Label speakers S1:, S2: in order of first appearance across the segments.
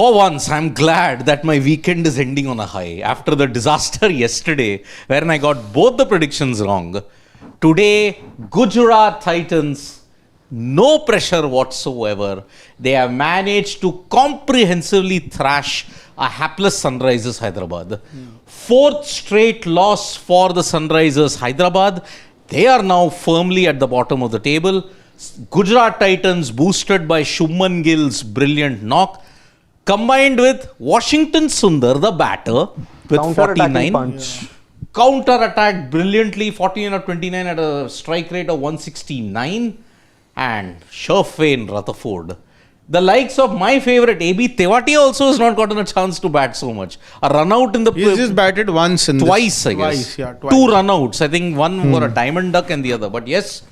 S1: For once, I'm glad that my weekend is ending on a high. After the disaster yesterday, wherein I got both the predictions wrong, today, Gujarat Titans, no pressure whatsoever. They have managed to comprehensively thrash a hapless Sunrisers Hyderabad. Fourth straight loss for the Sunrisers Hyderabad. They are now firmly at the bottom of the table. Gujarat Titans, boosted by Shubman Gill's brilliant knock, combined with Washington Sundar, the batter, with 49.
S2: Punch.
S1: Counter-attacked brilliantly, 49 or 29 at a strike rate of 169. And Shafin Rutherford. The likes of my favorite AB Tewati also has not gotten a chance to bat so much. A run out in the...
S3: He's just batted once in
S1: twice,
S3: this.
S1: I guess.
S3: Twice.
S1: 2 run outs. I think one for a diamond duck and the other. But yes,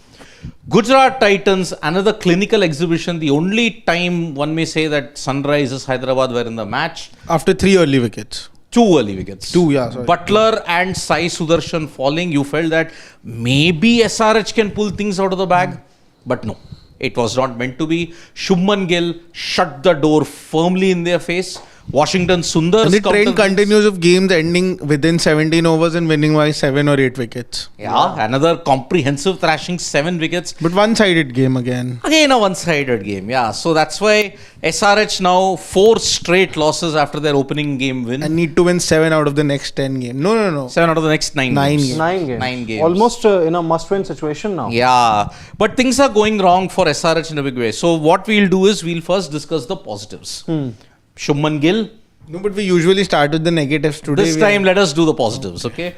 S1: Gujarat Titans, another clinical exhibition. The only time one may say that Sunrisers Hyderabad were in the match.
S3: After 3 early wickets.
S1: 2 early wickets.
S3: 2, yeah. Sorry.
S1: Butler and Sai Sudarshan falling. You felt that maybe SRH can pull things out of the bag. But no. It was not meant to be. Shubman Gill shut the door firmly in their face. Washington Sundar.
S3: And the trend continues of games ending within 17 overs and winning by 7 or 8 wickets.
S1: Yeah, another comprehensive thrashing, 7 wickets.
S3: But one-sided game again.
S1: Again a one-sided game, yeah. So that's why SRH now 4 straight losses after their opening game win.
S3: And need to win 7 out of the next 10 games. No.
S1: 7 out of the next 9 games.
S2: 9 games.
S1: 9 games.
S2: Almost in a must-win situation now.
S1: Yeah, but things are going wrong for SRH in a big way. So what we'll do is we'll first discuss the positives. Shubman Gill.
S3: No, but we usually start with the negatives today.
S1: This time, let us do the positives, okay?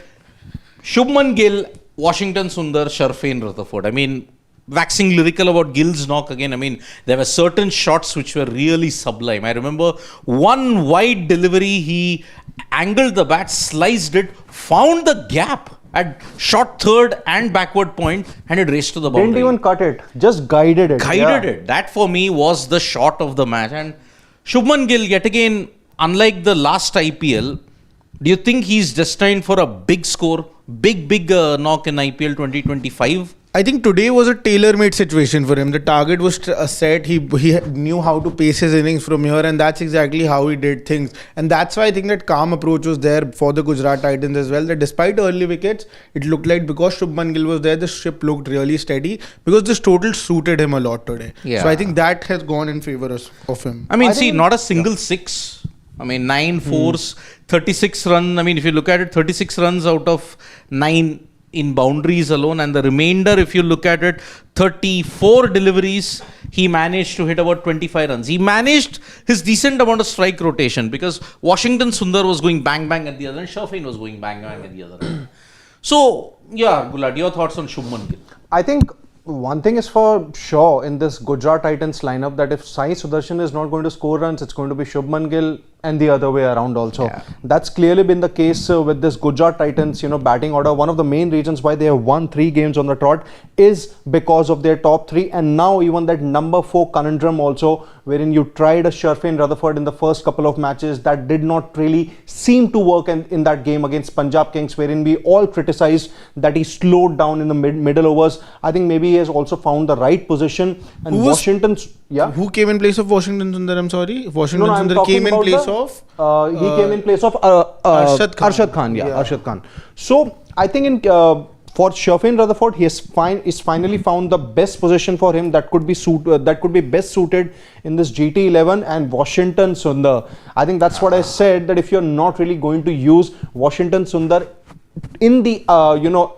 S1: Shubman Gill, Washington Sundar, Sharfin Rutherford. I mean, waxing lyrical about Gill's knock again. I mean, there were certain shots which were really sublime. I remember one wide delivery, he angled the bat, sliced it, found the gap at short third and backward point, and it raced to the boundary.
S2: Didn't even cut it, just guided it.
S1: It. That for me was the shot of the match. And Shubman Gill, yet again, unlike the last IPL, do you think he's destined for a big score, big knock in IPL 2025?
S3: I think today was a tailor-made situation for him. The target was set. He knew how to pace his innings from here, and that's exactly how he did things. And that's why I think that calm approach was there for the Gujarat Titans as well. That despite early wickets, it looked like because Shubman Gill was there, the ship looked really steady because this total suited him a lot today. Yeah. So I think that has gone in favour of him.
S1: I mean, not a single 6. I mean, 9 fours, 36 runs. I mean, if you look at it, 36 runs out of 9 in boundaries alone. And the remainder, if you look at it, 34 deliveries, he managed to hit about 25 runs. He managed his decent amount of strike rotation because Washington Sundar was going bang bang at the other end, Shafin was going bang bang at the other end. So, yeah, Gulad, your thoughts on Shubman Gill?
S2: I think one thing is for sure in this Gujarat Titans lineup that if Sai Sudarshan is not going to score runs, it's going to be Shubman Gill and the other way around also. Yeah. That's clearly been the case with this Gujarat Titans, batting order. One of the main reasons why they have won 3 games on the trot is because of their top 3, and now even that number 4 conundrum also, wherein you tried a Sharfin Rutherford in the first couple of matches that did not really seem to work in that game against Punjab Kings, wherein we all criticized that he slowed down in the middle overs. I think maybe he has also found the right position. And
S3: Who came in place of Washington Sundar? I'm sorry. Washington Sundar came in place of?
S2: He came in place of Arshad Khan. Arshad Khan. So I think for Sharfin Rutherford, he has finally found the best position for him that could be best suited in this GT11 and Washington Sundar. I think that's what I said, that if you're not really going to use Washington Sundar in the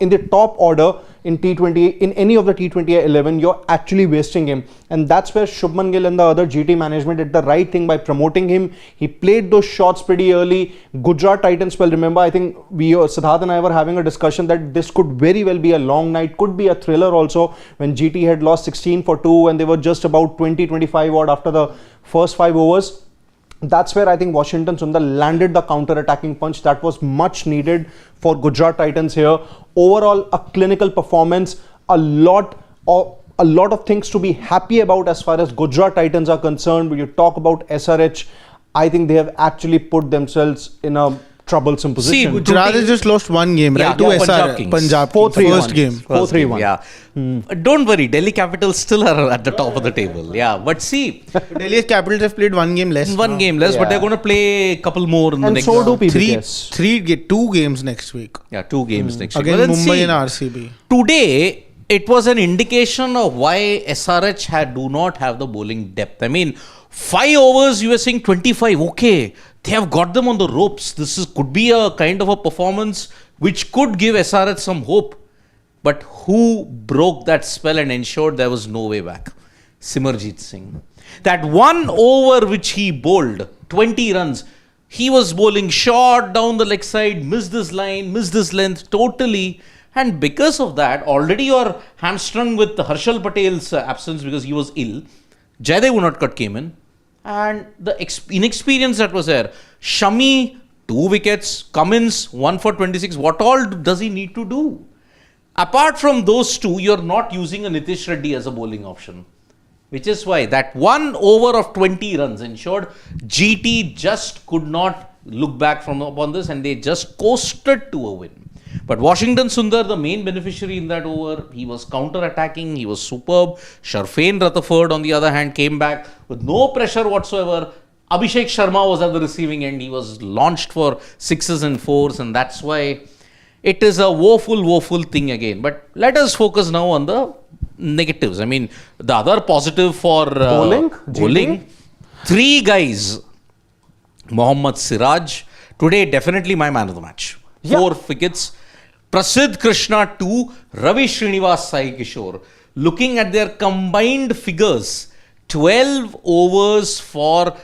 S2: in the top order in T20, in any of the T20 11, you're actually wasting him. And that's where Shubman Gill and the other GT management did the right thing by promoting him. He played those shots pretty early. Gujarat Titans, well, remember, I think Siddharth and I were having a discussion that this could very well be a long night, could be a thriller also, when GT had lost 16 for 2 and they were just about 20-25 odd after the first 5 overs. That's where I think Washington Sundar landed the counter-attacking punch that was much needed for Gujarat Titans here. Overall, a clinical performance, a lot of things to be happy about as far as Gujarat Titans are concerned. When you talk about SRH, I think they have actually put themselves in a troublesome position.
S3: Gujarat has just lost one game, right? To
S1: Punjab
S3: SR,
S1: Kings.
S3: Punjab
S2: 4-3
S3: first
S2: won.
S3: game.
S2: 4-3-1.
S1: Yeah. Don't worry, Delhi Capitals still are at the top of the table. Yeah, but see,
S3: Delhi's Capitals have played one game less.
S1: one game less, but
S2: Yeah.
S1: they're going to play a couple more in the
S2: And
S1: next.
S2: so do PBKs.
S3: Two games next week.
S1: Yeah, 2 games next week.
S3: Against
S1: But then
S3: Mumbai
S1: see,
S3: and RCB.
S1: today it was an indication of why SRH do not have the bowling depth. I mean, 5 overs you were saying 25. Okay, they have got them on the ropes. Could be a kind of a performance which could give SRH some hope. But who broke that spell and ensured there was no way back? Simarjeet Singh. That 1 over which he bowled, 20 runs, he was bowling short down the leg side, missed this line, missed this length totally. And because of that, already you're hamstrung with Harshal Patel's absence because he was ill. Jaydev Unadkat came in. And the inexperience that was there. Shami, 2 wickets. Cummins, 1 for 26. What all does he need to do? Apart from those 2, you're not using a Nitish Reddy as a bowling option. Which is why that 1 over of 20 runs ensured GT just could not look back from upon this and they just coasted to a win. But Washington Sundar, the main beneficiary in that over, he was counter-attacking, he was superb. Sharfain Rutherford, on the other hand, came back with no pressure whatsoever. Abhishek Sharma was at the receiving end. He was launched for 6s and 4s, and that's why it is a woeful thing again. But let us focus now on the negatives. I mean, the other positive for bowling, 3 guys. Mohammad Siraj, today definitely my man of the match. 4 wickets. Prasidh Krishna 2, Ravi Srinivas Sai Kishore. Looking at their combined figures, 12 overs for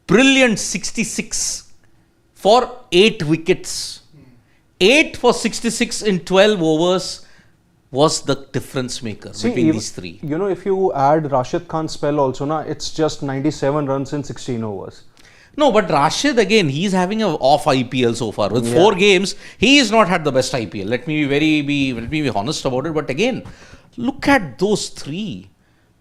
S1: brilliant 66 for 8 wickets. 8 for 66 in 12 overs was the difference maker between these 3.
S2: You know, if you add Rashid Khan's spell also, it's just 97 runs in 16 overs.
S1: No, but Rashid again, he's having an off IPL so far. With 4 games, he has not had the best IPL. Let me be honest about it. But again, look at those 3.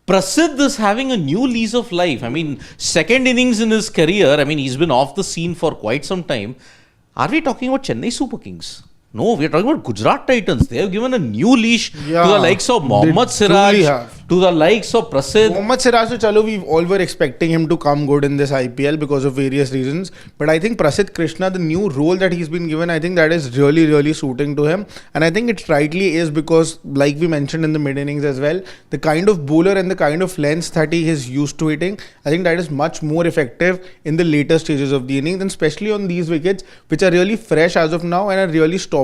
S1: Prasidh is having a new lease of life. I mean, second innings in his career. I mean, he's been off the scene for quite some time. Are we talking about Chennai Super Kings? No, we are talking about Gujarat Titans. They have given a new leash to the likes of Mohammad Siraj, to the likes of Prasidh.
S3: Mohammad Siraj, chalo, we all were expecting him to come good in this IPL because of various reasons. But I think Prasidh Krishna, the new role that he's been given, I think that is really suiting to him. And I think it rightly is because, like we mentioned in the mid innings as well, the kind of bowler and the kind of length that he is used to hitting, I think that is much more effective in the later stages of the innings, and especially on these wickets, which are really fresh as of now and are really stopping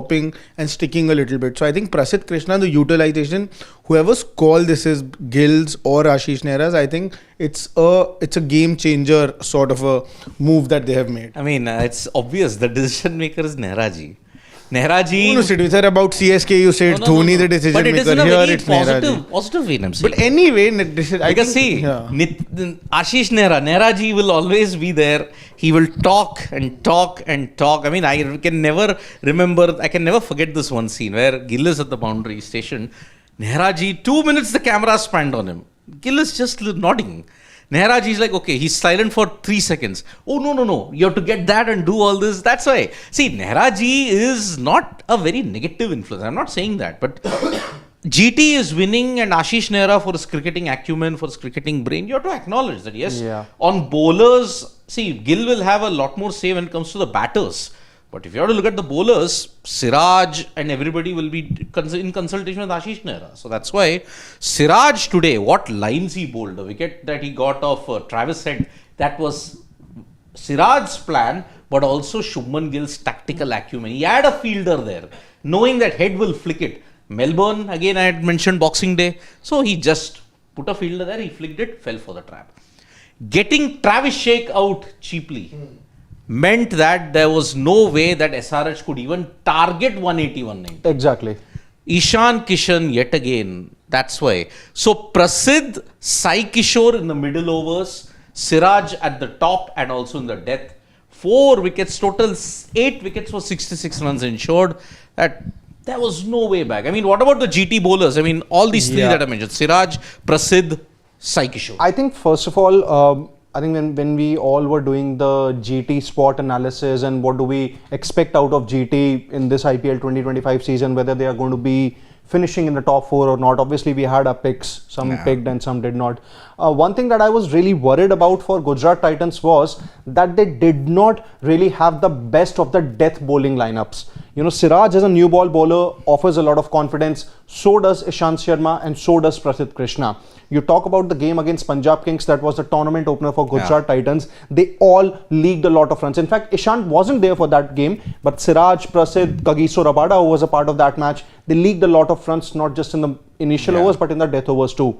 S3: and sticking a little bit. So I think Prasidh Krishna, the utilization, whoever's call this is, Gills or Ashish Nehra's, I think it's a game changer sort of a move that they have made.
S1: I mean, it's obvious the decision maker is Nehraji. Nehraji.
S3: No, Sidhu, sir, about CSK, you said Dhoni the decision
S1: but it
S3: maker.
S1: is in a
S3: Here
S1: very
S3: it's Nehraji.
S1: positive way, I'm saying.
S3: But anyway,
S1: Because Ashish Nehraji will always be there. He will talk and talk and talk. I mean, I can never forget this one scene where Gill is at the boundary station. Nehraji, 2 minutes the camera spanned on him. Gill is just nodding. Nehraji is like, okay, he's silent for 3 seconds. Oh, no. You have to get that and do all this. That's why. See, Nehraji is not a very negative influence. I'm not saying that. But GT is winning and Ashish Nehra for his cricketing acumen, for his cricketing brain. You have to acknowledge that, yes. Yeah. On bowlers, see, Gill will have a lot more say when it comes to the batters. But if you have to look at the bowlers, Siraj and everybody will be in consultation with Ashish Nehra. So that's why Siraj today, what lines he bowled, the wicket that he got off Travis Head, that was Siraj's plan, but also Shubman Gill's tactical acumen. He had a fielder there, knowing that Head will flick it. Melbourne, again I had mentioned Boxing Day. So he just put a fielder there, he flicked it, fell for the trap. Getting Travis Sheikh out cheaply meant that there was no way that SRH could even target 180-190.
S2: Exactly.
S1: Ishan Kishan yet again. That's why. So Prasidh, Sai Kishore in the middle overs, Siraj at the top and also in the death. 4 wickets, total 8 wickets for 66 runs ensured. That there was no way back. I mean, what about the GT bowlers? I mean, all these 3 that I mentioned. Siraj, Prasidh, Sai Kishore.
S2: I think first of all, I think when we all were doing the GT spot analysis and what do we expect out of GT in this IPL 2025 season, whether they are going to be finishing in the top 4 or not. Obviously, we had our picks. Some picked and some did not. One thing that I was really worried about for Gujarat Titans was that they did not really have the best of the death bowling lineups. You know, Siraj as a new ball bowler offers a lot of confidence. So does Ishant Sharma and so does Prasidh Krishna. You talk about the game against Punjab Kings, that was the tournament opener for Gujarat Titans. They all leaked a lot of runs. In fact, Ishant wasn't there for that game, but Siraj, Prasidh, Kagiso Rabada, who was a part of that match, they leaked a lot of runs, not just in the initial overs, but in the death overs too.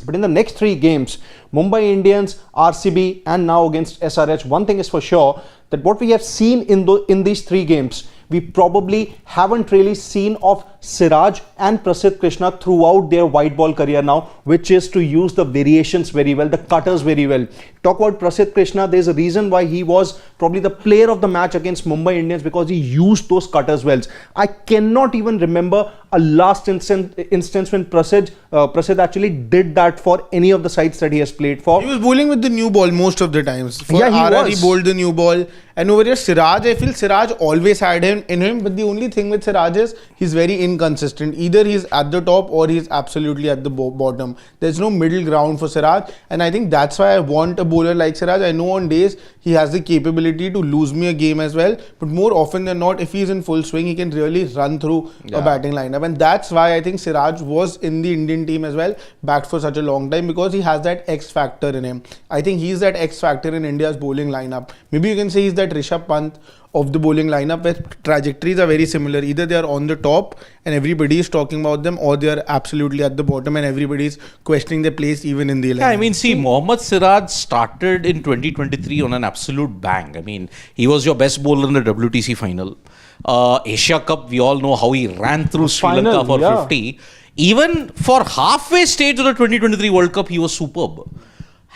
S2: But in the next 3 games, Mumbai Indians, RCB, and now against SRH, one thing is for sure, that what we have seen in these 3 games, we probably haven't really seen of Siraj and Prasidh Krishna throughout their white ball career now, which is to use the variations very well, the cutters very well. Talk about Prasidh Krishna, there's a reason why he was probably the player of the match against Mumbai Indians, because he used those cutters well. I cannot even remember a last instance when Prasidh actually did that for any of the sides that he has played for.
S3: He was bowling with the new ball most of the times. For
S2: he
S3: he bowled the new ball. And over here, Siraj, I feel Siraj always had him in him. But the only thing with Siraj is he's very inconsistent. Either he's at the top or he's absolutely at the bottom. There's no middle ground for Siraj. And I think that's why I want a bowler like Siraj. I know on days he has the capability to lose me a game as well. But more often than not, if he's in full swing, he can really run through a batting lineup. And that's why I think Siraj was in the Indian team as well, backed for such a long time, because he has that X factor in him. I think he's that X factor in India's bowling lineup. Maybe you can say he's that Rishabh Pant of the bowling lineup, where trajectories are very similar. Either they are on the top and everybody is talking about them, or they are absolutely at the bottom and everybody is questioning their place even in the 11.
S1: Yeah, I mean, see, Mohammad Siraj started in 2023 on an absolute bang. I mean, he was your best bowler in the WTC final. Asia Cup, we all know how he ran through Sri Lanka for 50. Even for halfway stage of the 2023 World Cup, he was superb.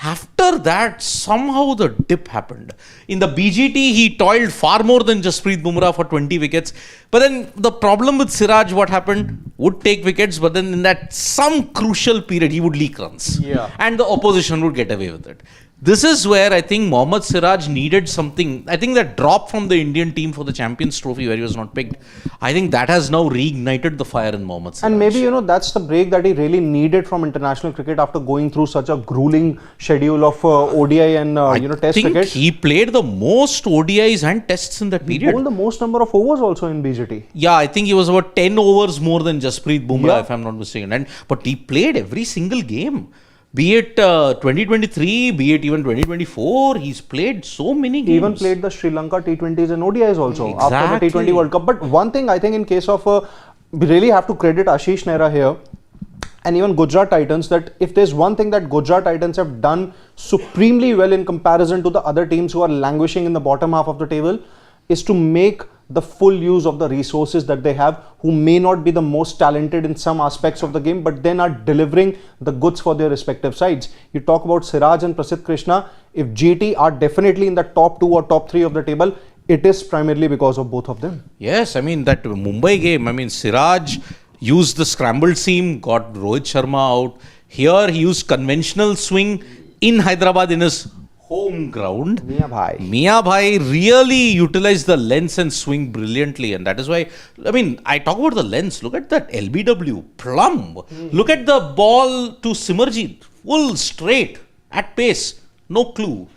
S1: After that, somehow the dip happened. In the BGT, he toiled far more than Jasprit Bumrah for 20 wickets. But then the problem with Siraj, what happened? Would take wickets, but then in that some crucial period, he would leak runs. And the opposition would get away with it. This is where I think Mohammad Siraj needed something. I think that drop from the Indian team for the Champions Trophy where he was not picked, I think that has now reignited the fire in Mohammad Siraj.
S2: And maybe, you know, that's the break that he really needed from international cricket after going through such a grueling schedule of ODI and, Test cricket.
S1: I think he played the most ODIs and Tests in that period.
S2: He bowled the most number of overs also in BGT.
S1: Yeah, I think he was about 10 overs more than Jasprit Bumrah, if I'm not mistaken. But he played every single game. Be it 2023, be it even 2024, he's played so many games.
S2: He even played the Sri Lanka T20s and ODIs also after the T20 World Cup. But one thing I think in case of, we really have to credit Ashish Nehra here and even Gujarat Titans, that if there's one thing that Gujarat Titans have done supremely well in comparison to the other teams who are languishing in the bottom half of the table, is to make the full use of the resources that they have, who may not be the most talented in some aspects of the game, but then are delivering the goods for their respective sides. You talk about Siraj and Prasidh Krishna. If GT are definitely in the top 2 or top 3 of the table, it is primarily because of both of them.
S1: Yes, I mean, that Mumbai game, I mean, Siraj used the scrambled seam, got Rohit Sharma out. Here, he used conventional swing in Hyderabad in his home ground. Mia Bhai really utilized the length and swing brilliantly, and that is why, I mean, I talk about the length. Look at that LBW, plumb. Look at the ball to Simarjeet, full straight, at pace, no clue.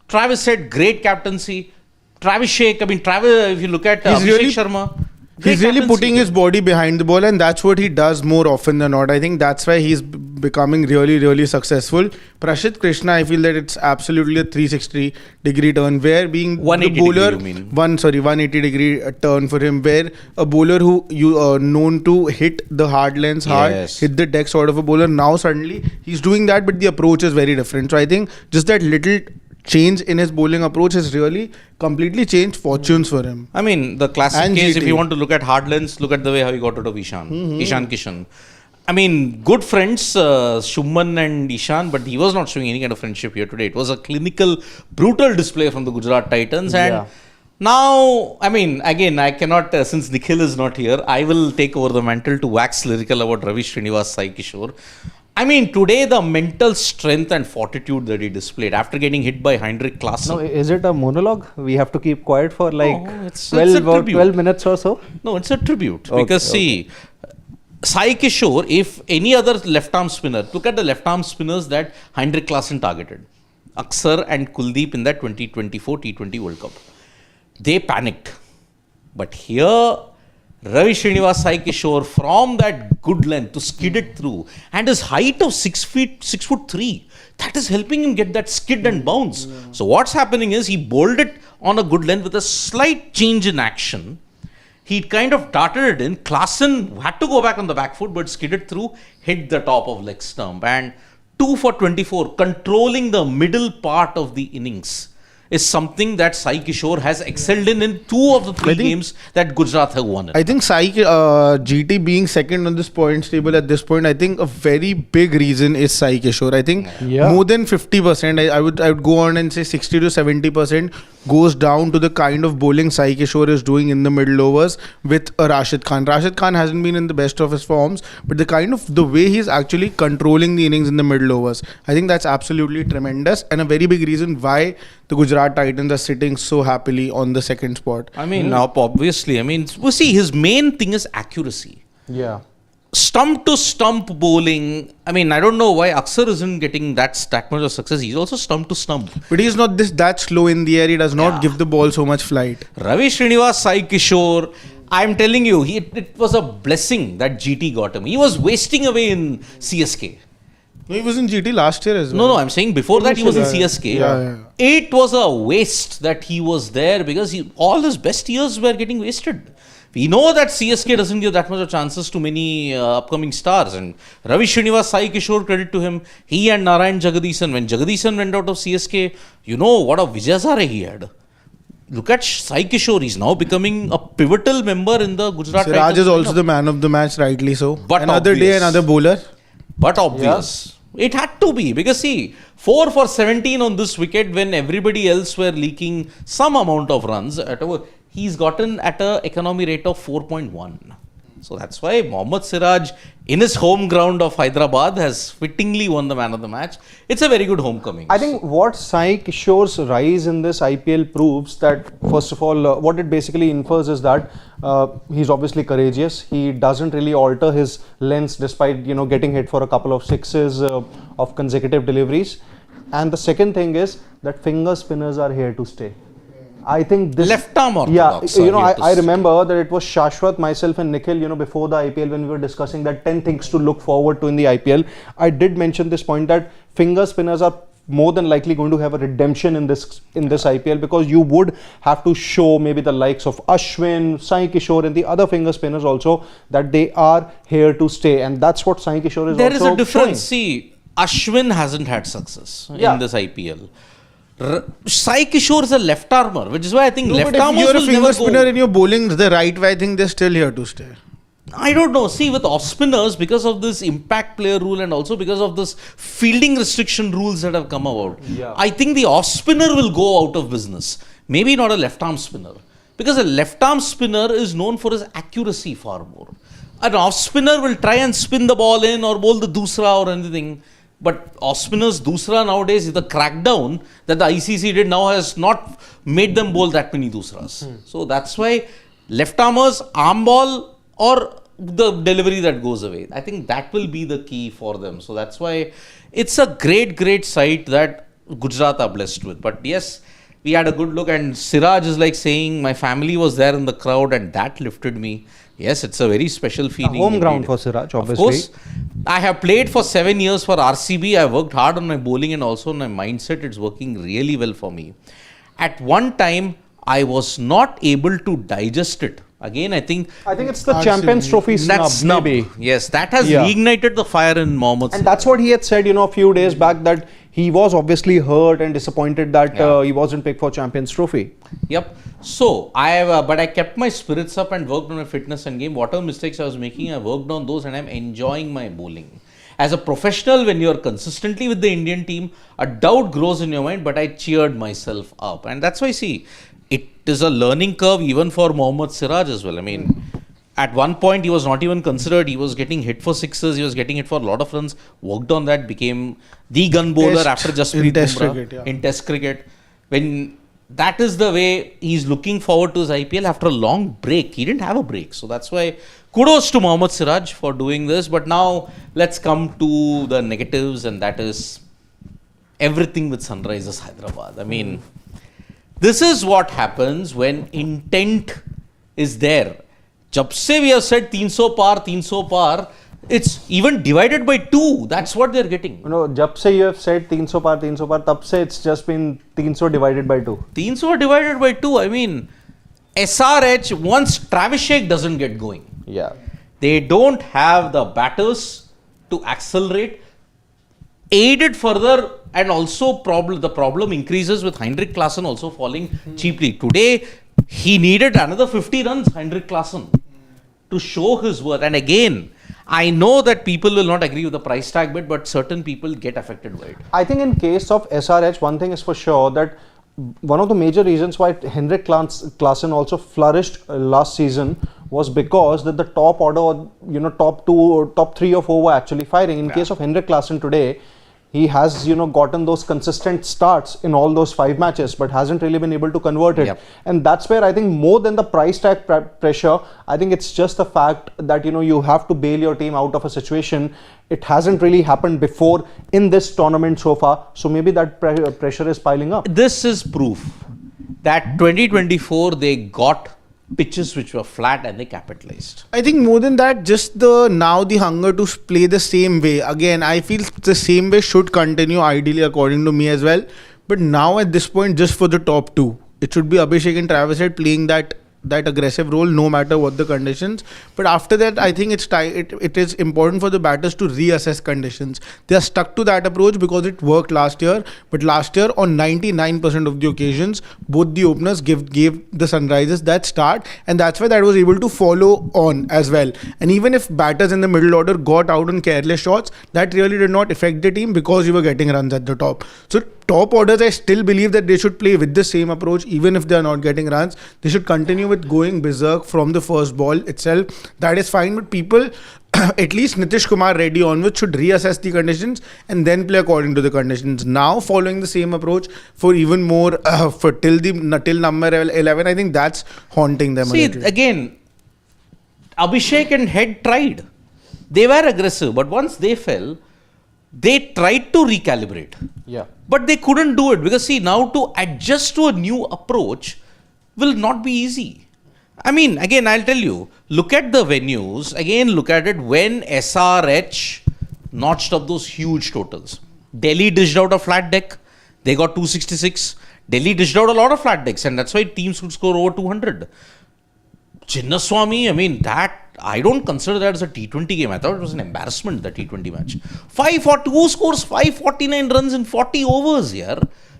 S1: Travis said great captaincy. Travis Sheikh, I mean, Travis, if you look at Abhishek Sharma,
S3: he's really putting his body behind the ball, and that's what he does more often than not. I think that's why he's becoming really, really successful. Prasidh Krishna, I feel that it's absolutely a 360-degree turn, where being
S1: 180
S3: the bowler,
S1: degree, you mean?
S3: 180-degree turn for him, where a bowler who you are known to hit the hard lens hard, hit the deck sort of a bowler. Now suddenly he's doing that, but the approach is very different. So I think just that little change in his bowling approach has really completely changed fortunes for him.
S1: I mean, the classic
S3: And
S1: case,
S3: GT.
S1: if you want to look at hard lens, look at the way how he got out of Ishan. Ishan Kishan. I mean, good friends, Shubman and Ishan, but he was not showing any kind of friendship here today. It was a clinical, brutal display from the Gujarat Titans. And now, I mean, again, I cannot, since Nikhil is not here, I will take over the mantle to wax lyrical about Ravi Srinivas, Sai Kishore. I mean, today the mental strength and fortitude that he displayed after getting hit by Heinrich Klaassen.
S2: No, is it a monologue? We have to keep quiet for like
S1: it's
S2: 12,
S1: a
S2: or
S1: tribute.
S2: 12 minutes or so?
S1: No, it's a tribute. Because see, Sai Kishore, if any other left-arm spinner, look at the left-arm spinners that Heinrich Klaassen targeted. Aksar and Kuldeep in that 2024 T20 World Cup. They panicked. But here, Ravi Srinivas Sai Kishore from that good length to skid it through, and his height of 6'3", that is helping him get that skid and bounce. So what's happening is he bowled it on a good length with a slight change in action. He kind of darted it in. Klaassen had to go back on the back foot, but skidded through, hit the top of leg stump. And 2 for 24, controlling the middle part of the innings, is something that Sai Kishore has excelled in 2 of the 3 games that Gujarat have won.
S3: I think GT being second on this points table at this point, I think a very big reason is Sai Kishore. I think more than 50%, I would go on and say 60 to 70% goes down to the kind of bowling Sai Kishore is doing in the middle overs with Rashid Khan. Rashid Khan hasn't been in the best of his forms, but the way he's actually controlling the innings in the middle overs, I think that's absolutely tremendous and a very big reason why the Gujarat Titans are sitting so happily on the second spot.
S1: I mean, now obviously, see, his main thing is accuracy.
S2: Yeah.
S1: Stump to stump bowling. I mean, I don't know why Aksar isn't getting that much of success. He's also stump to stump.
S3: But he's not that slow in the air. He does not give the ball so much flight.
S1: Ravi Srinivas Sai Kishore, I'm telling you, it was a blessing that GT got him. He was wasting away in CSK.
S3: No, he was in GT last year as well.
S1: No, I'm saying before that he was in CSK.
S3: Yeah.
S1: It was a waste that he was there because all his best years were getting wasted. We know that CSK doesn't give that much of chances to many upcoming stars. And Ravi Srinivas Sai Kishore, credit to him, he and Narayan Jagadisan, when Jagadisan went out of CSK, you know what a Vijayasare he had. Look at Sai Kishore, he's now becoming a pivotal member in the Gujarat Titans.
S3: Siraj is also the man of the match, rightly so.
S1: But
S3: another
S1: obvious.
S3: day, another bowler.
S1: But obvious. It had to be because see, 4 for 17 on this wicket when everybody else were leaking some amount of runs. He's gotten at an economy rate of 4.1. So that's why Mohammad Siraj in his home ground of Hyderabad has fittingly won the man of the match. It's a very good homecoming.
S2: I think what Sai Kishore's rise in this IPL proves that, first of all, what it basically infers is that he's obviously courageous. He doesn't really alter his lengths despite, getting hit for a couple of sixes of consecutive deliveries. And the second thing is that finger spinners are here to stay. I think this
S1: left arm
S2: orthodox. I remember that it was Shashwat, myself and Nikhil, before the IPL when we were discussing that 10 things to look forward to in the IPL. I did mention this point that finger spinners are more than likely going to have a redemption in this IPL because you would have to show maybe the likes of Ashwin, Sai Kishore and the other finger spinners also that they are here to stay, and that's what Sai Kishore is
S1: there
S2: also
S1: is a difference.
S2: showing.
S1: See, Ashwin hasn't had success in this IPL. Sai Kishore is a left armer, which is why I think left armers
S3: will never go. If you're a finger spinner and you're bowling the right way, I think they're still here to stay.
S1: I don't know. See, with off spinners, because of this impact player rule and also because of this fielding restriction rules that have come about, I think the off spinner will go out of business. Maybe not a left arm spinner. Because a left arm spinner is known for his accuracy far more. An off spinner will try and spin the ball in or bowl the dusra or anything. But off spinners, dusra nowadays, the crackdown that the ICC did now has not made them bowl that many dusras. So that's why left armers, arm ball or the delivery that goes away. I think that will be the key for them. So that's why it's a great sight that Gujarat are blessed with. But yes, we had a good look and Siraj is like saying my family was there in the crowd and that lifted me. Yes, it's a very special feeling.
S2: Home ground for Siraj, obviously.
S1: Of course, I have played for 7 years for RCB. I worked hard on my bowling and also on my mindset. It's working really well for me. At one time, I was not able to digest it. Again, I think
S2: it's the Champions Trophy snub, maybe.
S1: Yes, that has reignited the fire in Mohammad.
S2: And that's what he had said, a few days back, that he was obviously hurt and disappointed that he wasn't picked for Champions Trophy.
S1: Yep. So, but I kept my spirits up and worked on my fitness and game. Whatever mistakes I was making, I worked on those and I'm enjoying my bowling. As a professional, when you're consistently with the Indian team, a doubt grows in your mind, but I cheered myself up. And that's why, see, it is a learning curve even for Mohammad Siraj as well. I mean, At one point, he was not even considered. He was getting hit for sixes. He was getting hit for a lot of runs. Worked on that. Became the gun bowler after Jasprit Bumrah in Test cricket. When that is the way he's looking forward to his IPL after a long break. He didn't have a break. So that's why kudos to Mohammad Siraj for doing this. But now let's come to the negatives, and that is everything with Sunrisers Hyderabad. I mean, this is what happens when intent is there. Jab se we have said 300 par, it's even divided by 2. That's what they're getting.
S2: Jab se you have said 300 par, tab se it's just been 300 divided by 2.
S1: 300 divided by 2. I mean, SRH, once Travis Sheikh doesn't get going, they don't have the batters to accelerate. Aided further, and also the problem increases with Heinrich Klaasen also falling cheaply. Today, he needed another 50 runs, Heinrich Klaasen, to show his worth. And again, I know that people will not agree with the price tag bit, but certain people get affected by it.
S2: I think in case of SRH, one thing is for sure that one of the major reasons why Heinrich Klaasen also flourished last season was because that the top order, top 2 or top 3 or 4 were actually firing. In case of Heinrich Klaasen today, he has, gotten those consistent starts in all those 5 matches, but hasn't really been able to convert it. And that's where I think more than the price tag pressure, I think it's just the fact that, you have to bail your team out of a situation. It hasn't really happened before in this tournament so far. So maybe that pressure is piling up.
S1: This is proof that 2024, they got pitches which were flat and they capitalized.
S3: I think more than that, just the hunger to play the same way. Again, I feel the same way should continue ideally according to me as well. But now at this point, just for the top 2, it should be Abhishek and Travis Head playing that aggressive role no matter what the conditions. But after that, I think it is important for the batters to reassess conditions. They are stuck to that approach because it worked last year. But last year, on 99% of the occasions, both the openers gave the Sunrisers that start, and that's why that was able to follow on as well. And even if batters in the middle order got out on careless shots, that really did not affect the team because you were getting runs at the top. So top orders, I still believe that they should play with the same approach. Even if they are not getting runs, they should continue with going berserk from the first ball itself. That is fine, but people, at least Nitish Kumar Reddy onwards, should reassess the conditions and then play according to the conditions. Now following the same approach for even more till number 11, I think that's haunting them.
S1: See, again, Abhishek and Head tried. They were aggressive, but once they fell, they tried to recalibrate. But they couldn't do it because, see, now to adjust to a new approach will not be easy. I mean, again, I'll tell you, look at the venues. Again, look at it when SRH notched up those huge totals. Delhi dished out a flat deck. They got 266. Delhi dished out a lot of flat decks, and that's why teams could score over 200. Chinnaswamy, I mean, that I don't consider that as a T20 game. I thought it was an embarrassment, the T20 match. 540, who scores 549 runs in 40 overs here?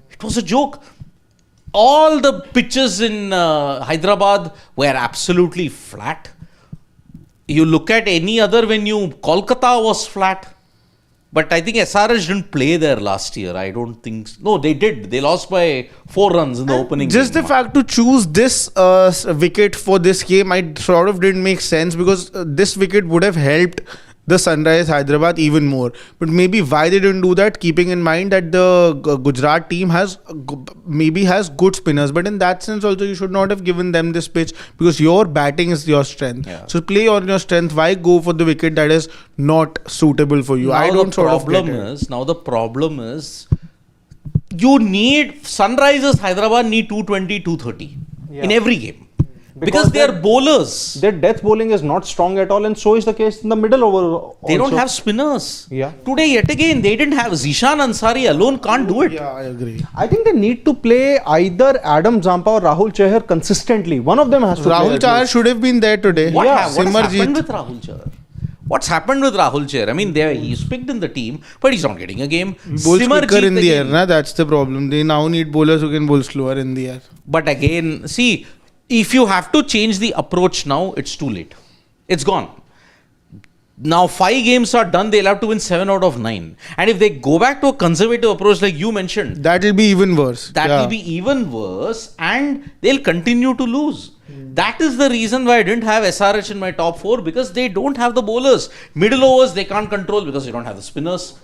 S1: It was a joke. All the pitches in Hyderabad were absolutely flat. You look at any other venue, Kolkata was flat. But I think SRH didn't play there last year. I don't think so. No, they did. They lost by 4 runs in the opening
S3: just
S1: game.
S3: The fact to choose this wicket for this game, I sort of didn't make sense because this wicket would have helped the Sunrisers Hyderabad even more. But maybe why they didn't do that, keeping in mind that the Gujarat team has good spinners. But in that sense also, you should not have given them this pitch because your batting is your strength. So play on your strength. Why go for the wicket that is not suitable for you?
S1: Now
S3: I don't
S1: sort of get it. Now the problem is, you need Sunrisers Hyderabad need 220, 230 in every game. Because they are bowlers.
S2: Their death bowling is not strong at all, and so is the case in the middle over.
S1: They don't have spinners.
S2: Yeah.
S1: Today, yet again, they didn't have. Zishan Ansari alone can't do it.
S3: Yeah, I agree.
S2: I think they need to play either Adam Zampa or Rahul Chahar consistently. One of them has to
S3: Rahul Chahar should have been there today.
S1: What has happened with Rahul Chahar? What's happened with Rahul Chahar? I mean, he's picked in the team, but he's not getting a game.
S3: Bowls quicker in the air, that's the problem. They now need bowlers who can bowl slower in the air.
S1: But again, see, if you have to change the approach now, it's too late. It's gone. Now 5 games are done, they'll have to win 7 out of 9. And if they go back to a conservative approach like you mentioned,
S3: that will be even worse.
S1: That will be even worse, and they'll continue to lose. That is the reason why I didn't have SRH in my top 4, because they don't have the bowlers. Middle overs they can't control because they don't have the spinners.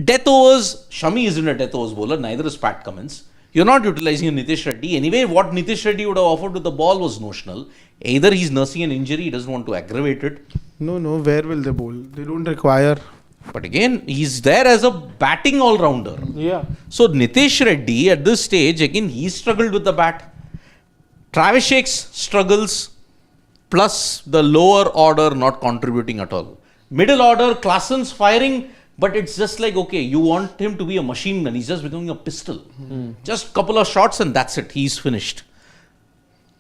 S1: Death overs, Shami isn't a death overs bowler, neither is Pat Cummins. You're not utilizing a Nitish Reddy. Anyway, what Nitish Reddy would have offered with the ball was notional. Either he's nursing an injury, he doesn't want to aggravate it.
S3: No, where will they bowl? They don't require.
S1: But again, he's there as a batting all-rounder.
S2: Yeah.
S1: So Nitish Reddy at this stage, again, he struggled with the bat. Travis Shake's struggles, plus the lower order not contributing at all. Middle order, Klaasen's firing, but it's just like, okay, you want him to be a machine gun. He's just becoming a pistol. Just couple of shots and that's it. He's finished.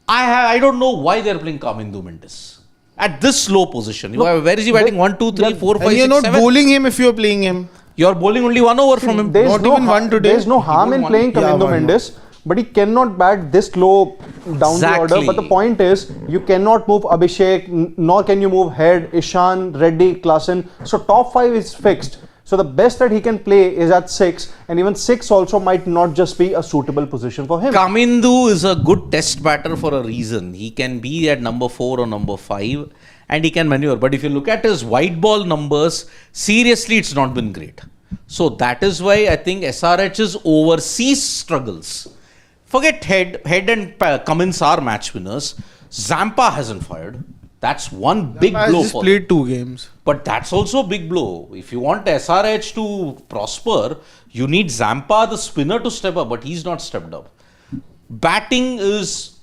S1: I don't know why they're playing Kamindu Mendes at this low position. Where is he batting? 1, 2, 3, 4, 5,
S3: And you're
S1: 6,
S3: not
S1: 7?
S3: bowling him if you're playing him.
S1: You're bowling only 1 over from him.
S2: There's
S3: Not
S2: no
S3: even one today.
S2: There's no harm in playing Kamindu Mendes, but he cannot bat this low down the order. But the point is, you cannot move Abhishek, nor can you move Head, Ishan, Reddy, Klaasen. So top 5 is fixed. So the best that he can play is at 6, and even 6 also might not just be a suitable position for him.
S1: Kamindu is a good test batter for a reason. He can be at number 4 or number 5 and he can maneuver. But if you look at his white ball numbers, seriously, it's not been great. So that is why I think SRH's overseas struggles. Forget Head and Cummins are match winners. Zampa hasn't fired. That's one big blow
S3: just
S1: for
S3: played
S1: them.
S3: 2 games.
S1: But that's also a big blow. If you want SRH to prosper, you need Zampa, the spinner, to step up. But he's not stepped up. Batting is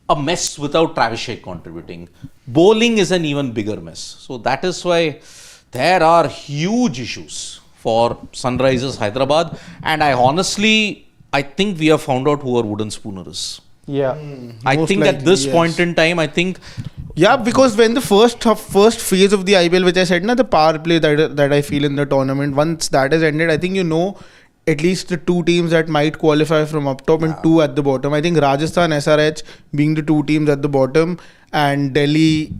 S1: a mess without Travis Shaik contributing. Bowling is an even bigger mess. So that is why there are huge issues for Sunrisers Hyderabad. And I think we have found out who our wooden spooner is.
S2: Yeah.
S1: I
S3: Most
S1: think at
S3: likely,
S1: this
S3: yes.
S1: point in time, I think...
S3: Yeah, because when the first phase of the IPL, which I said, the power play that I feel in the tournament, once that is ended, I think at least the 2 teams that might qualify from up top and 2 at the bottom. I think Rajasthan, SRH being the 2 teams at the bottom, and Delhi,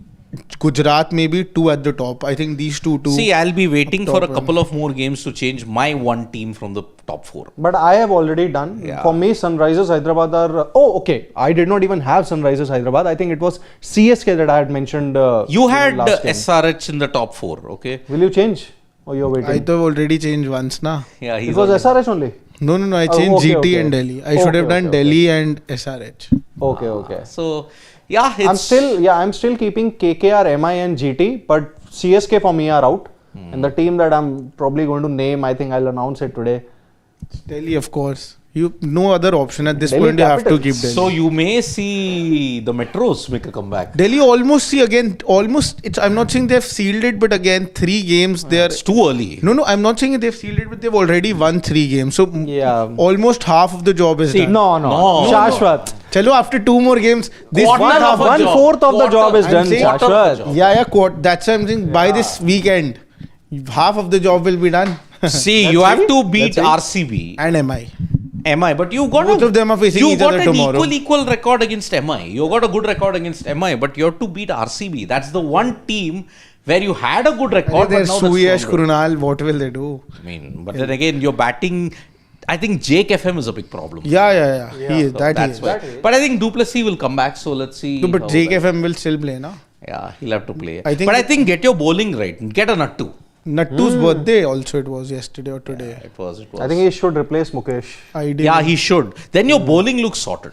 S3: Gujarat maybe 2 at the top. I think these two.
S1: See, I'll be waiting for a couple of more games to change my one team from the top 4.
S2: But I have already done.
S1: Yeah.
S2: For me, Sunrisers Hyderabad are... okay. I did not even have Sunrisers Hyderabad. I think it was CSK that I had mentioned.
S1: You had
S2: last game.
S1: SRH in the top 4, okay?
S2: Will you change? Or you're waiting?
S3: I thought already changed once, na.
S1: Yeah,
S2: it was SRH only?
S3: No. I changed
S2: okay,
S3: GT
S2: okay.
S3: and Delhi. I should have done Delhi and SRH.
S2: Okay.
S1: So, yeah, it's...
S2: I'm still keeping KKR, MI and GT, but CSK for me are out. And the team that I'm probably going to name, I think I'll announce it today.
S3: Delhi, of course. No other option at this
S2: Delhi
S3: point. You have to
S2: Capitals.
S3: keep Delhi.
S1: So, you may see the Metros make a comeback.
S3: Delhi I'm not saying they've sealed it, but again, 3 games.
S1: It's too early.
S3: No, I'm not saying they've sealed it, but they've already won 3 games. So
S2: Yeah.
S3: almost half of the job is done.
S2: No.
S1: No.
S2: Shashwat.
S3: Chalo, after 2 more games, this
S1: Quarter
S3: one
S1: of
S3: half
S1: a
S2: One
S1: job.
S2: fourth of the job is
S3: I'm
S2: done,
S3: saying
S1: quarter of the
S2: Shashwat.
S1: job.
S3: Yeah, that's what I'm saying. By this weekend, half of the job will be done.
S1: See, you have to beat
S3: That's
S1: RCB
S3: And MI.
S1: MI, but you got
S3: Both of them are facing each other tomorrow.
S1: an equal record against MI. You got a good record against MI, but you have to beat RCB. That's the one team where you had a good record.
S3: There's
S1: but now
S3: Suyash,
S1: that's not good.
S3: Krunal, what will they do?
S1: I mean, but then again, you're batting. I think Jake FM is a big problem.
S3: Yeah. He is.
S1: So
S3: That
S1: that's
S3: is.
S1: why. But I think Duplessis will come back. So let's see.
S3: No, but
S1: how
S3: JKFM will still play, na?
S1: Yeah, he'll have to play.
S3: I think-
S1: but I think get your bowling right. Get a Nattu.
S3: Nattu's birthday also it was yesterday or today.
S1: It was.
S2: I think he should replace Mukesh.
S3: Ideally.
S1: Yeah, he should. Then your bowling looks sorted.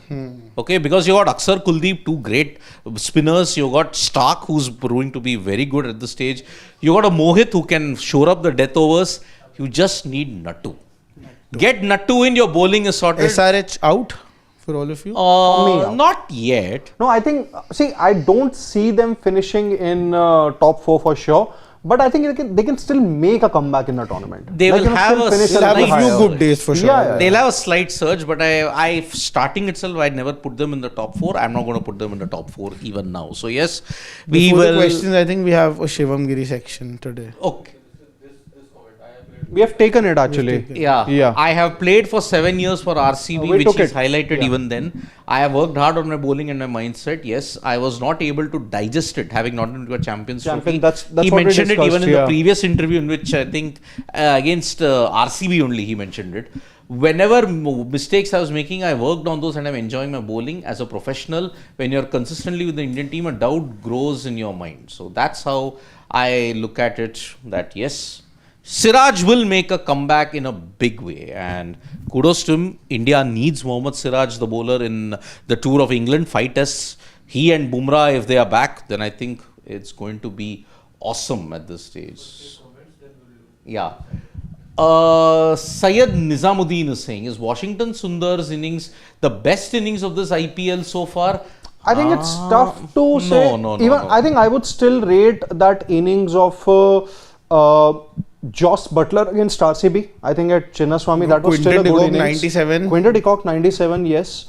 S1: Okay, because you got Aksar Kuldeep, 2 great spinners. You got Stark, who's proving to be very good at this stage. You got a Mohit who can shore up the death overs. You just need Nattu. Get Nattu in, your bowling is sorted.
S3: SRH out for all of you?
S2: me,
S1: Not yet.
S2: No, I think, I don't see them finishing in top 4 for sure. But I think they can still make a comeback in the tournament.
S1: They will have
S2: still
S1: a
S2: finish
S3: They'll have a
S2: little
S3: few
S2: higher.
S3: good days for sure.
S2: Yeah.
S1: They'll have a slight surge, but I starting itself, I'd never put them in the top 4. I'm not going to put them in the top 4 even now. So yes, we
S3: Before
S1: will.
S3: the questions, I think we have a Shivam Giri section today.
S1: Okay.
S4: This comment, I have played
S2: We have taken it actually.
S1: Yeah. I have played for 7 years for RCB,
S2: We
S1: which
S2: took
S1: is
S2: it.
S1: highlighted
S2: Yeah.
S1: even then. I have worked hard on my bowling and my mindset. Yes, I was not able to digest it, having not been to a Champions Trophy.
S2: That's
S1: He
S2: what we
S1: mentioned it even
S2: discussed,
S1: in the
S2: yeah.
S1: previous interview, in which I think against RCB only he mentioned it. Whenever mistakes I was making, I worked on those and I'm enjoying my bowling as a professional. When you're consistently with the Indian team, a doubt grows in your mind. So that's how I look at it, that yes, Siraj will make a comeback in a big way, and kudos to him. India needs Mohammad Siraj, the bowler, in the tour of England. 5 tests. He and Bumrah, if they are back, then I think it's going to be awesome at this stage. Yeah. Syed Nizamuddin is saying, is Washington Sundar's innings the best innings of this IPL so far?
S2: I think it's tough to say.
S1: No.
S2: I think I would still rate that innings of Joss Butler against RCB. I think at Chinnaswamy that was
S3: Quinton
S2: still a
S3: de
S2: good
S3: Kock,
S2: innings.
S3: 97.
S2: Quinton de Kock 97, yes.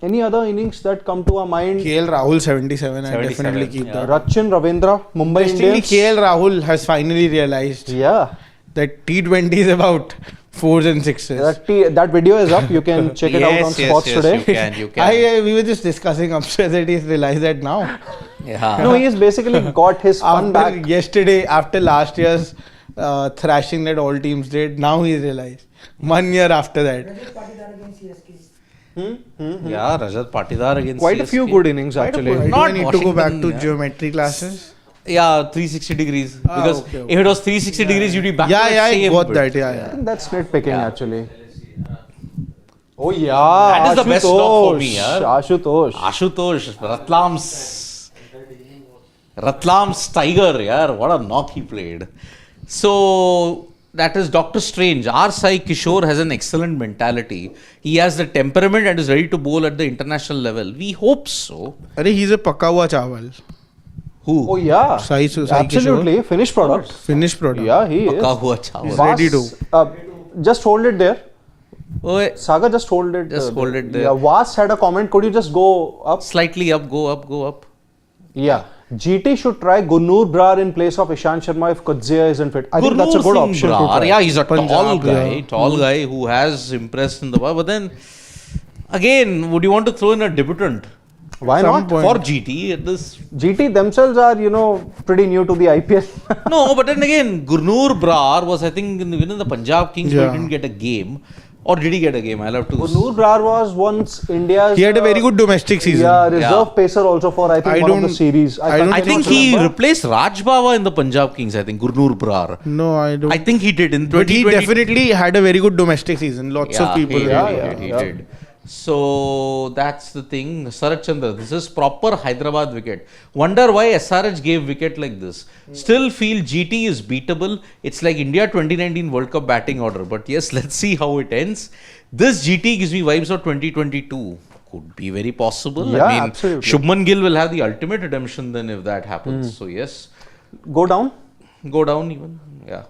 S2: Any other innings that come to our mind?
S3: KL Rahul 77. I
S1: 77,
S3: definitely keep
S1: yeah.
S3: that.
S2: Rachin Ravindra, Mumbai
S3: Interestingly,
S2: Indians.
S3: KL Rahul has finally realized
S2: Yeah.
S3: that T20 is about 4s and 6s.
S2: That video is up. You can check it out on Sports Today.
S1: You can.
S3: We were just discussing upstairs that he's realized that now.
S1: Yeah.
S2: No, he has basically got his fun
S3: After
S2: back.
S3: yesterday, after last year's thrashing that all teams did, now he's realized. 1 year after that.
S1: Yeah, Rajat Patidar against
S2: Quite a few
S1: CSK.
S2: good innings actually.
S3: Why do
S1: Not
S3: I need to go back to
S1: Washington, yeah.
S3: geometry classes?
S1: Yeah, 360 degrees. Because
S3: okay.
S1: if it was 360 degrees, you'd be back.
S3: Yeah,
S1: to
S3: I
S1: same
S3: got
S1: bit.
S3: that. Yeah,
S2: I
S3: yeah.
S2: think that's nitpicking
S1: Yeah.
S2: actually. Oh yeah,
S1: That is the best stop for me, yeah.
S2: Ashutosh.
S1: Ashutosh, Ratlam's Tiger, yeah. What a knock he played. So that is Dr. Strange. R. Sai Kishore has an excellent mentality. He has the temperament and is ready to bowl at the international level. We hope so.
S3: Arey, he's a pakka hua chawal.
S1: Who?
S2: Oh yeah,
S3: Sai
S2: absolutely. Finished product.
S3: Finished product.
S2: Yeah, he is.
S1: Pakka hua chawal.
S3: He's ready to.
S2: Just hold it there.
S1: Oh,
S2: Saga, just hold it.
S1: Just hold it there.
S2: Yeah, Vas had a comment. Could you just go up?
S1: slightly up, go up.
S2: Yeah. GT should try Gurnur Brar in place of Ishant Sharma if Kudzia isn't fit. I think that's a good
S1: Gurnoor
S2: option
S1: Singh
S2: to
S1: Brar,
S2: try.
S1: yeah, he's a
S3: Punjab,
S1: tall guy who has impressed in the world. But then, again, would you want to throw in a debutant
S2: Why
S3: Some
S2: not?
S3: point.
S1: for GT at this?
S2: GT themselves are, pretty new to the IPL.
S1: No, but then again, Gurnoor Brar was, I think, in the Punjab Kings, but
S3: Yeah.
S1: he didn't get a game. Or did he get a game? I'll have to.
S2: Gurnur Brar was once India's.
S3: He had a very good domestic season.
S2: Yeah, reserve
S1: Yeah.
S2: pacer also for I think
S3: I
S2: one of the
S3: don't-
S2: series.
S3: I don't
S1: I think he
S2: remember.
S1: replaced Raj Bawa in the Punjab Kings, I think, Gurnoor Brar.
S3: No, I don't.
S1: I think he did in
S3: But he
S1: 2020.
S3: definitely had a very good domestic season. Lots of people.
S1: He
S3: really
S1: did, he did. So that's the thing. Sarat Chandra, this is proper Hyderabad wicket. Wonder why SRH gave wicket like this. Still feel GT is beatable. It's like India 2019 World Cup batting order. But yes, let's see how it ends. This GT gives me vibes of 2022. Could be very possible.
S2: Yeah,
S1: I mean,
S2: absolutely.
S1: Shubman Gill will have the ultimate redemption then if that happens. So yes,
S2: Go down.
S1: go down even. Yeah.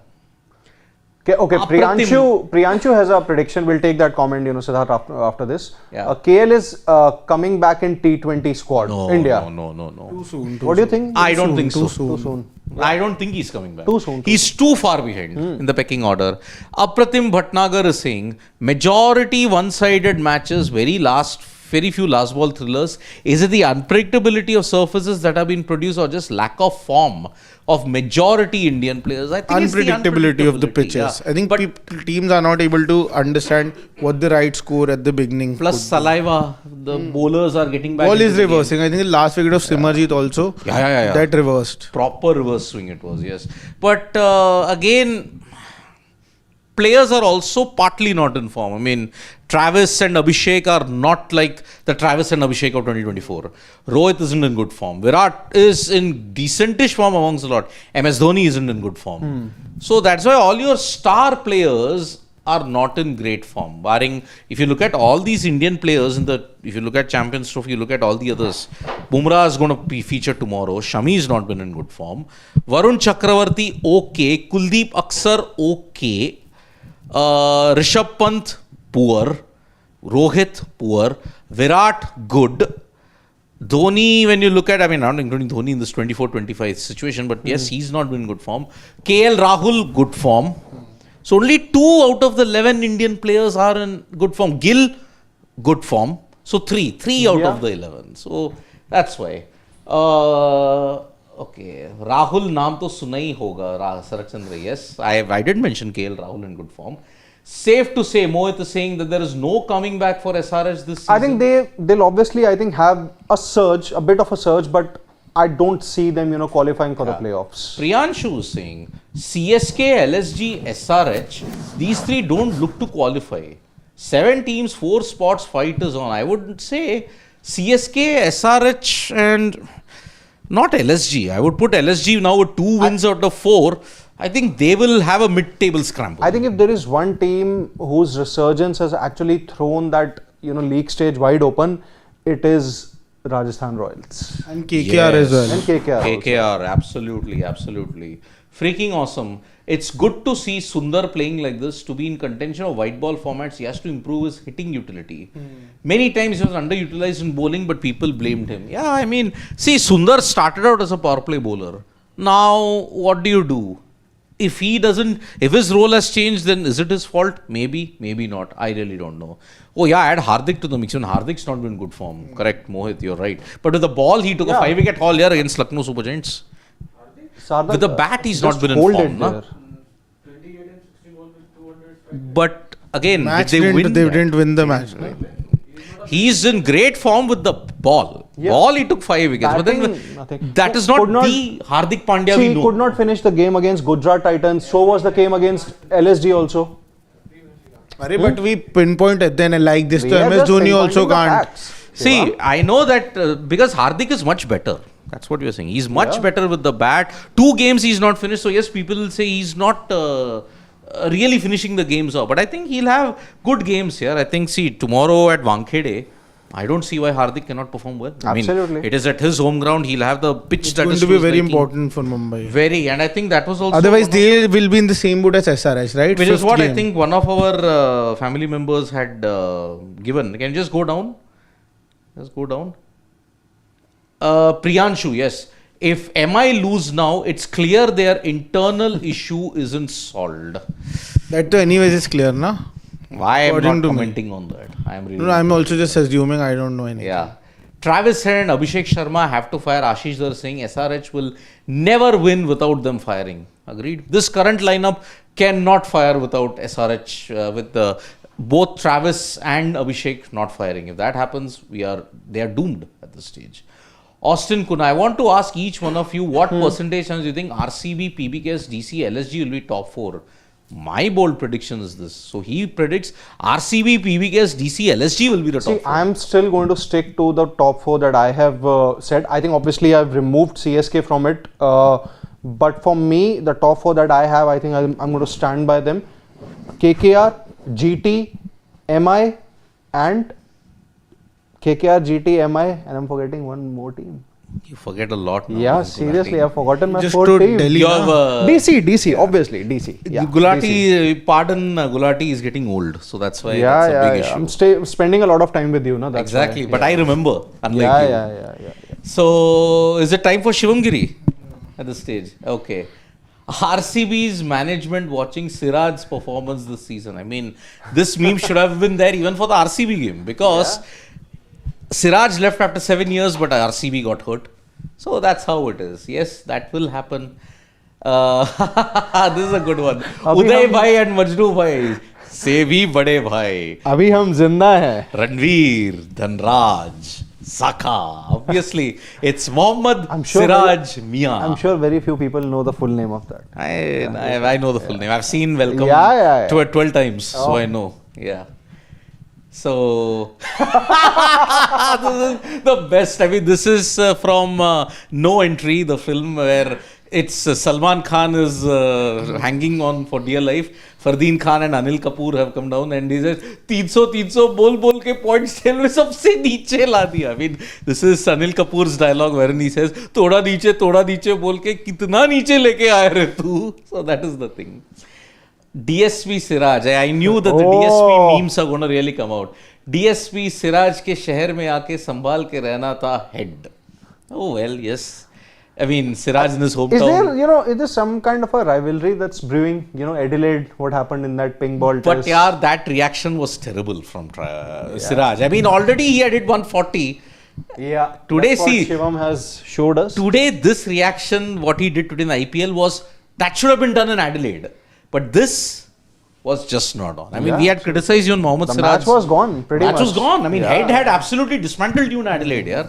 S2: Okay.
S1: Apratim.
S2: Priyanshu has a prediction. We'll take that comment, Siddharth, after this.
S1: Yeah.
S2: KL is coming back in T20 squad.
S1: No,
S2: India.
S1: no.
S3: Too soon.
S2: What do you think?
S1: I don't think so.
S3: Too
S2: Too soon.
S1: I don't think he's coming back.
S2: Too soon.
S1: He's too far behind in the pecking order. Apratim Bhatnagar is saying majority one-sided matches, very few last ball thrillers. Is it the unpredictability of surfaces that have been produced or just lack of form of majority Indian players? I think it's the
S3: Unpredictability of the
S1: unpredictability,
S3: pitches.
S1: yeah.
S3: I think
S1: But
S3: teams are not able to understand what the right score at the beginning.
S1: plus
S3: could be.
S1: saliva, the bowlers are getting back.
S3: Ball
S1: into
S3: is
S1: the game.
S3: reversing. I think the last wicket of Simarjeet also.
S1: Yeah.
S3: That reversed.
S1: Proper reverse swing it was, yes. But again, players are also partly not in form. I mean, Travis and Abhishek are not like the Travis and Abhishek of 2024. Rohit isn't in good form. Virat is in decentish form amongst a lot. MS Dhoni isn't in good form. So that's why all your star players are not in great form. Barring, if you look at all these Indian players if you look at Champions Trophy, you look at all the others. Bumrah is going to be featured tomorrow. Shami has not been in good form. Varun Chakravarti, okay. Kuldeep Aksar, okay. Rishabh Pant, poor. Rohit, poor. Virat, good. Dhoni, when you look at, I'm not including Dhoni in this 24-25 situation, but yes, he's not been in good form. KL Rahul, good form. So only 2 out of the 11 Indian players are in good form. Gill, good form. So 3 out of the 11. So that's why. Okay, Rahul naam to suna hi hoga. Sarak Chandra, yes. I did mention KL Rahul in good form. Safe to say, Mohit is saying that there is no coming back for SRH this season.
S2: I think they'll obviously have a surge, a bit of a surge, but I don't see them, qualifying for the playoffs.
S1: Priyanshu is saying CSK, LSG, SRH, these 3 don't look to qualify. 7 teams, 4 spots, fight is on. I would say CSK, SRH and not LSG. I would put LSG now with 2 wins out of 4. I think they will have a mid-table scramble.
S2: I think if there is one team whose resurgence has actually thrown that, league stage wide open, it is Rajasthan Royals.
S3: And KKR as well.
S2: And KKR.
S1: KKR, absolutely. Freaking awesome. It's good to see Sundar playing like this. To be in contention of white ball formats, he has to improve his hitting utility. Many times he was underutilized in bowling, but people blamed him. Yeah, I mean, see, Sundar started out as a power play bowler. Now, what do you do? If his role has changed, then is it his fault? Maybe not. I really don't know. Oh yeah, add Hardik to the mix. Hardik's not been in good form. Correct, Mohit, you're right. But with the ball, he took a 5-wicket haul here against Lucknow Super Giants. With the bat, he's not been in form. No? But again, they
S3: didn't win the match. Right?
S1: He's in great form with the ball.
S2: Yeah.
S1: Ball, he took 5 wickets.
S2: Batting,
S1: but then that is not the Hardik Pandya we know.
S2: He could not finish the game against Gujarat Titans. So was the game against LSG also.
S3: But we pinpoint it then like this. To MS Dhoni also can't.
S1: See, I know that because Hardik is much better. That's what you're saying. He's much better with the bat. 2 games he's not finished. So yes, people will say he's not really finishing the games off. But I think he'll have good games here. I think, tomorrow at Wankhede, I don't see why Hardik cannot perform well.
S2: Absolutely.
S1: I mean, it is at his home ground. He'll have the pitch that is
S3: going to be very important for Mumbai.
S1: Very, and I think that was also...
S3: Otherwise, they will be in the same boat as SRH, right?
S1: Which is what game. I think one of our family members had given. Can you just go down? Just go down. Priyanshu, yes. If MI lose now, it's clear their internal issue isn't solved.
S3: That anyways is clear, na?
S1: Why am I not commenting on that?
S3: I'm also just assuming I don't know anything.
S1: Yeah. Travis Head and Abhishek Sharma have to fire Ashish Dhar saying SRH will never win without them firing. Agreed. This current lineup cannot fire without SRH, with both Travis and Abhishek not firing. If that happens, they are doomed at this stage. Austin Kuna, I want to ask each one of you what percentage chance you think RCB, PBKS, DC, LSG will be top 4? My bold prediction is this. So he predicts RCB, PBKS, DC, LSG will be the top 4.
S2: I'm still going to stick to the top 4 that I have said. I think obviously I've removed CSK from it. But for me, the top 4 that I have, I think I'm going to stand by them. KKR, GT, MI and KKR, GT, MI, and I'm forgetting one more team.
S1: You forget a lot now.
S2: Yeah, seriously, I've forgotten my
S3: Just
S2: 4 teams.
S3: Delhi,
S2: DC, obviously, DC. Yeah,
S1: Gulati, Gulati is getting old, so that's why that's a big issue.
S2: I'm spending a lot of time with you, no? That's
S1: exactly,
S2: why,
S1: but I remember, unlike you.
S2: Yeah.
S1: So, is it time for Shubman Gill at this stage? Okay. RCB's management watching Siraj's performance this season. I mean, this meme should have been there even for the RCB game because Siraj left after 7 years, but RCB got hurt. So that's how it is. Yes, that will happen. This is a good one. Uday Bhai and Majnu Bhai. Se bhi bade bhai.
S2: Abhi hum zinda hai.
S1: Ranveer, Dhanraj, Saka. Obviously, it's Mohammad Siraj Mian.
S2: I'm sure very few people know the full name of that.
S1: I know the full name. I've seen Welcome 12 times, so I know. Yeah. So, this is the best. I mean, this is from No Entry, the film where it's Salman Khan is hanging on for dear life. Fardeen Khan and Anil Kapoor have come down and he says, 300 bol ke points tell me sabse niche la diya. I mean, this is Anil Kapoor's dialogue wherein he says, thoda niche bol ke kitna niche leke aaye re tu. So that is the thing. DSP Siraj, I knew that the DSP memes are going to really come out. DSP Siraj के शहर में आके संभाल के रहना था head. Oh well, yes. I mean, Siraj in his hometown.
S2: Is there, is there some kind of a rivalry that's brewing? Adelaide, what happened in that ping ball
S1: But
S2: test?
S1: yeah, that reaction was terrible from Siraj. I mean, already he had hit 140.
S2: Yeah.
S1: Today,
S2: that's what
S1: see,
S2: Shivam has showed us.
S1: Today, this reaction, what he did today in the IPL was, that should have been done in Adelaide. But this was just not on. I mean, we had criticized you on Mohammad
S2: The
S1: Siraj.
S2: match was gone, pretty much.
S1: Match was gone. I mean, Head had absolutely dismantled you in Adelaide, yeah.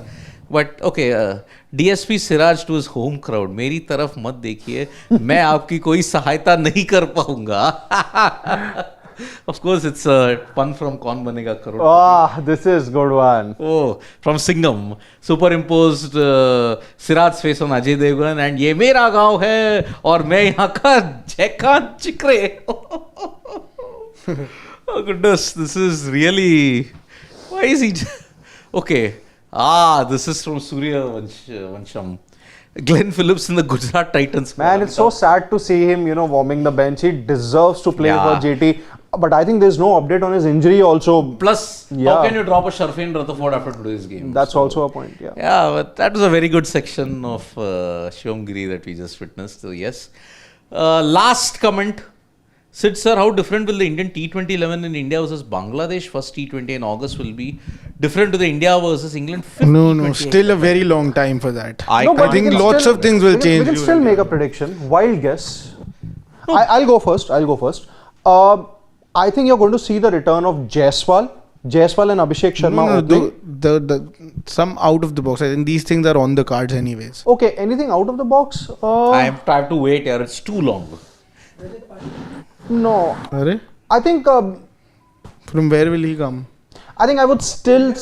S1: But okay, DSP Siraj to his home crowd. मेरी तरफ मत देखिए, मैं आपकी कोई सहायता नहीं कर पाऊंगा. Of course, it's a pun from Kaun Banega Crore.
S2: Ah, this is good one.
S1: Oh, from Singham. Superimposed Siraj's face on Ajay Devgan and ये मेरा गांव है और मैं यहाँ का Jaikant चिकरे. Oh goodness, this is really... Why is he... Okay. This is from Surya Vansham. Glenn Phillips in the Gujarat Titans.
S2: Man, it's so sad to see him, warming the bench. He deserves to play
S1: Yeah.
S2: for JT. But I think there's no update on his injury also.
S1: Plus, how can you drop a Sharfin Rutherford after today's game?
S2: That's also a point, yeah.
S1: Yeah, but that was a very good section of Shubman Gill that we just witnessed. So, yes. Last comment. Sid sir, how different will the Indian T20 11 in India versus Bangladesh first T20 in August will be different to the India versus England?
S3: No, still a very long time for that.
S1: I
S3: I think lots of things will change.
S2: We can still make a prediction. Wild guess. I'll go first. I think you're going to see the return of Jaiswal and Abhishek Sharma opening.
S3: The some out of the box. I think these things are on the cards anyways.
S2: Okay, anything out of the box?
S1: I have to wait here. It's too long.
S2: No.
S3: Are?
S2: I think...
S3: From where will he come?
S2: I think I would still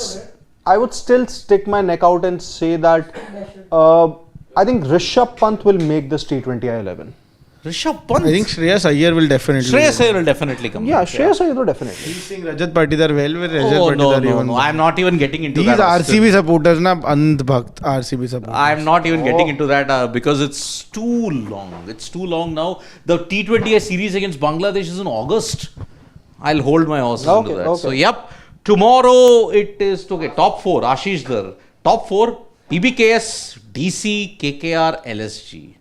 S2: stick my neck out and say that I think Rishabh Pant will make this T20 11.
S1: Rishabh Pant?
S3: I think Shreyas Iyer will definitely
S1: come.
S2: Yeah, Shreyas Iyer will definitely.
S3: He's saying Rajat Patidar well with Rajat Patidar.
S1: No. I'm not even getting into
S3: These
S1: that.
S3: These RCB supporters, na Andhbhakt RCB supporters.
S1: I'm not even getting into that because it's too long. It's too long now. The T20 series against Bangladesh is in August. I'll hold my horses into that.
S2: Okay.
S1: So, yep. Tomorrow it is top 4. Ashish Dhar. Top 4. PBKS, DC, KKR, LSG.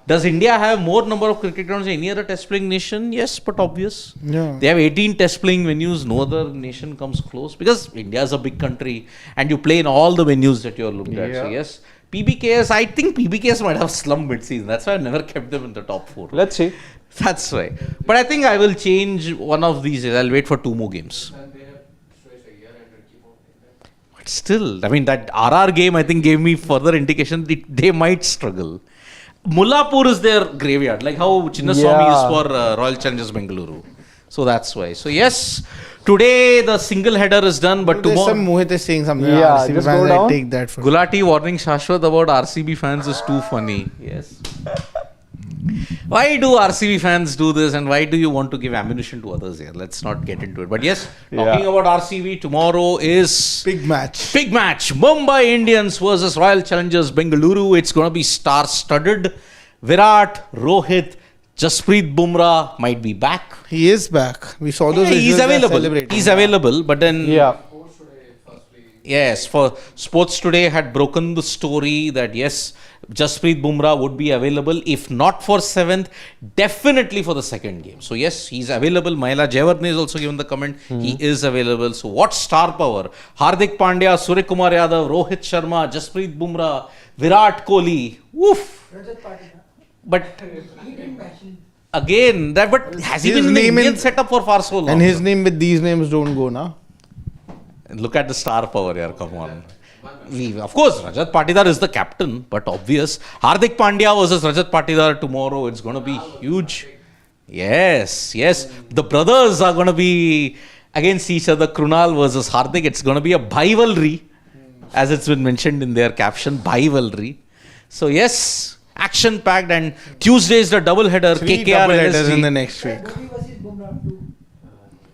S1: Does India have more number of cricket grounds than any other test playing nation? Yes, but obvious.
S3: Yeah.
S1: They have 18 test playing venues. No other nation comes close because India is a big country and you play in all the venues that you are looked at. So yes, PBKS, I think PBKS might have slumped mid-season. That's why I've never kept them in the top 4.
S2: Let's see.
S1: That's why. But I think I will change one of these. I'll wait for 2 more games. But still, I mean, that RR game I think gave me further indication that they might struggle. Mullapur is their graveyard, like how Chinnaswamy is for Royal Challengers Bengaluru. So that's why. So yes, today the single header is done, but tomorrow...
S3: Mohit is saying something.
S2: Yeah,
S3: RCB
S2: just
S3: fans,
S2: go down.
S3: I take that for
S1: Gulati warning Shashwat about RCB fans is too funny. Yes. Why do RCB fans do this and why do you want to give ammunition to others here? Let's not get into it. But yes, talking about RCB, tomorrow is...
S3: Big match.
S1: Mumbai Indians versus Royal Challengers Bengaluru. It's going to be star-studded. Virat, Rohit, Jasprit Bumrah might be back.
S3: He is back. We saw those
S1: He's
S3: visuals
S1: available. He's available, but then...
S2: Yeah.
S1: Yes, for Sports Today had broken the story that yes, Jasprit Bumrah would be available. If not for 7th, definitely for the second game. So yes, he's available. Mahela Jayawardene has also given the comment. He is available. So what star power? Hardik Pandya, Surya Kumar Yadav, Rohit Sharma, Jasprit Bumrah, Virat Kohli. Woof. But again, but has he been in the Indian setup for far so long?
S3: And his name with these names don't go now.
S1: Look at the star power here, come on. Of course, Rajat Patidar is the captain, but obvious. Hardik Pandya versus Rajat Patidar tomorrow, it's going to be huge. Yes. The brothers are going to be against each other. Krunal versus Hardik. It's going to be a bivalry, as it's been mentioned in their caption, bivalry. So yes, action-packed, and Tuesday is the double header.
S3: 3
S1: KKR
S3: double headers
S1: LSG.
S3: in the next week.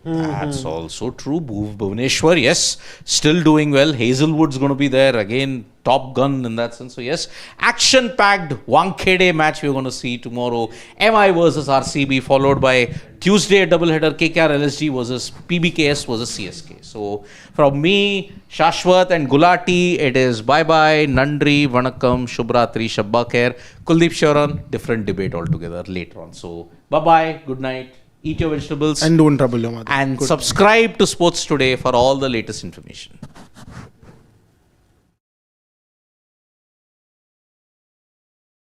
S1: That's also true. Bhuvaneshwar, yes, still doing well. Hazelwood's going to be there again, top gun in that sense. So yes, action-packed Wankhede match we're going to see tomorrow. MI versus RCB, followed by Tuesday doubleheader KKR LSG versus PBKS versus CSK. So from me, Shashwat and Gulati, it is bye-bye, Nandri, Vanakkam, Shubhratri, Shabba Khair, Kuldeep Sharan, different debate altogether later on. So bye-bye, good night. Eat your vegetables.
S3: And don't trouble your mother.
S1: And subscribe to Sports Today for all the latest information.